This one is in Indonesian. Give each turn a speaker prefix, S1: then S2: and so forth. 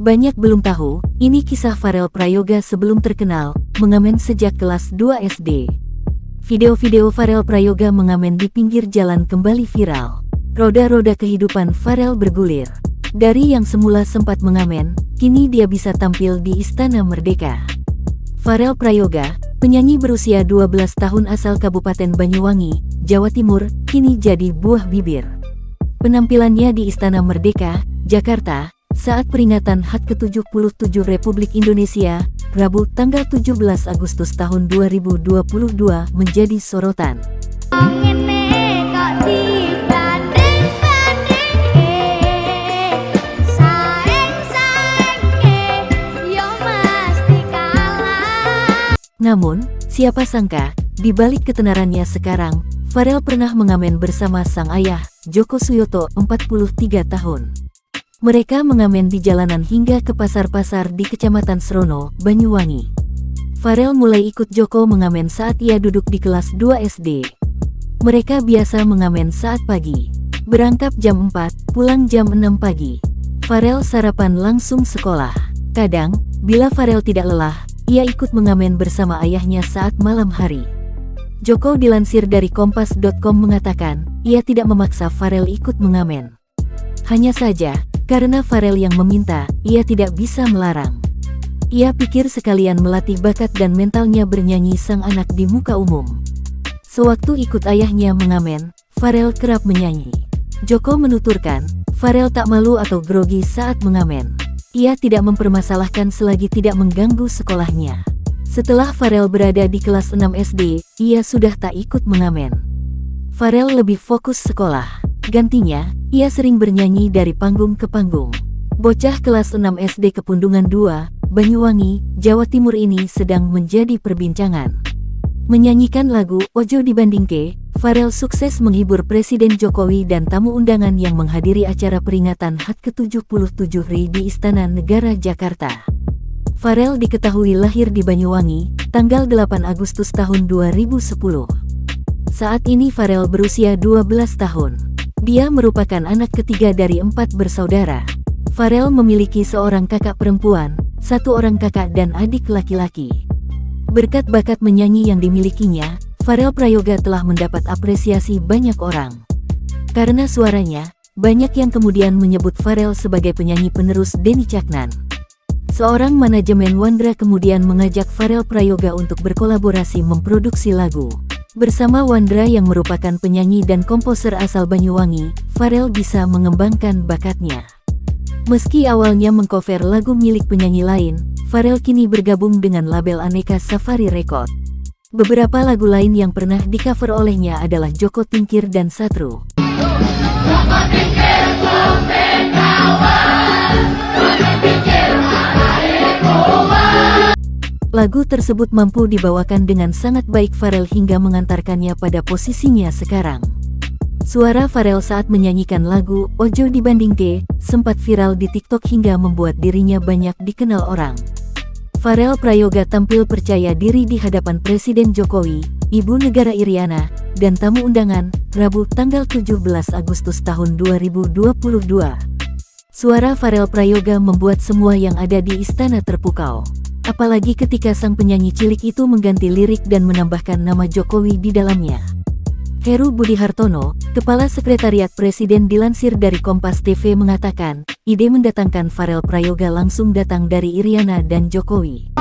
S1: Banyak belum tahu, ini kisah Farel Prayoga sebelum terkenal, mengamen sejak kelas 2 SD. Video-video Farel Prayoga mengamen di pinggir jalan kembali viral. Roda-roda kehidupan Farel bergulir. Dari yang semula sempat mengamen, kini dia bisa tampil di Istana Merdeka. Farel Prayoga, penyanyi berusia 12 tahun asal Kabupaten Banyuwangi, Jawa Timur, kini jadi buah bibir. Penampilannya di Istana Merdeka, Jakarta, saat peringatan HUT ke-77 Republik Indonesia, Rabu tanggal 17 Agustus tahun 2022 menjadi sorotan. Namun, siapa sangka, di balik ketenarannya sekarang, Farel pernah mengamen bersama sang ayah, Joko Suyoto, 43 tahun. Mereka mengamen di jalanan hingga ke pasar-pasar di Kecamatan Serono, Banyuwangi. Farel mulai ikut Joko mengamen saat ia duduk di kelas 2 SD. Mereka biasa mengamen saat pagi. Berangkat jam 4, pulang jam 6 pagi. Farel sarapan langsung sekolah. Kadang, bila Farel tidak lelah, ia ikut mengamen bersama ayahnya saat malam hari. Joko dilansir dari kompas.com mengatakan, ia tidak memaksa Farel ikut mengamen. Hanya saja, karena Farel yang meminta, ia tidak bisa melarang. Ia pikir sekalian melatih bakat dan mentalnya bernyanyi sang anak di muka umum. Sewaktu ikut ayahnya mengamen, Farel kerap menyanyi. Joko menuturkan, Farel tak malu atau grogi saat mengamen. Ia tidak mempermasalahkan selagi tidak mengganggu sekolahnya. Setelah Farel berada di kelas 6 SD, ia sudah tak ikut mengamen. Farel lebih fokus sekolah. Gantinya, ia sering bernyanyi dari panggung ke panggung. Bocah kelas 6 SD Kepundungan 2, Banyuwangi, Jawa Timur ini sedang menjadi perbincangan. Menyanyikan lagu Ojo Dibandingke, Farel sukses menghibur Presiden Jokowi dan tamu undangan yang menghadiri acara peringatan HUT ke-77 RI di Istana Negara Jakarta. Farel diketahui lahir di Banyuwangi, tanggal 8 Agustus tahun 2010. Saat ini Farel berusia 12 tahun. Dia merupakan anak ketiga dari 4 bersaudara. Farel memiliki seorang kakak perempuan, 1 orang kakak dan adik laki-laki. Berkat bakat menyanyi yang dimilikinya, Farel Prayoga telah mendapat apresiasi banyak orang. Karena suaranya, banyak yang kemudian menyebut Farel sebagai penyanyi penerus Denny Caknan. Seorang manajemen Wandra kemudian mengajak Farel Prayoga untuk berkolaborasi memproduksi lagu. Bersama Wandra yang merupakan penyanyi dan komposer asal Banyuwangi, Farel bisa mengembangkan bakatnya. Meski awalnya mengcover lagu milik penyanyi lain, Farel kini bergabung dengan label Aneka Safari Record. Beberapa lagu lain yang pernah di-cover olehnya adalah Joko Tingkir dan Satru. Lagu tersebut mampu dibawakan dengan sangat baik Farel hingga mengantarkannya pada posisinya sekarang. Suara Farel saat menyanyikan lagu Ojo Dibandingke sempat viral di TikTok hingga membuat dirinya banyak dikenal orang. Farel Prayoga tampil percaya diri di hadapan Presiden Jokowi, Ibu Negara Iriana, dan tamu undangan, Rabu tanggal 17 Agustus tahun 2022. Suara Farel Prayoga membuat semua yang ada di istana terpukau. Apalagi ketika sang penyanyi cilik itu mengganti lirik dan menambahkan nama Jokowi di dalamnya. Heru Budi Hartono, Kepala Sekretariat Presiden dilansir dari Kompas TV mengatakan, ide mendatangkan Farel Prayoga langsung datang dari Iriana dan Jokowi.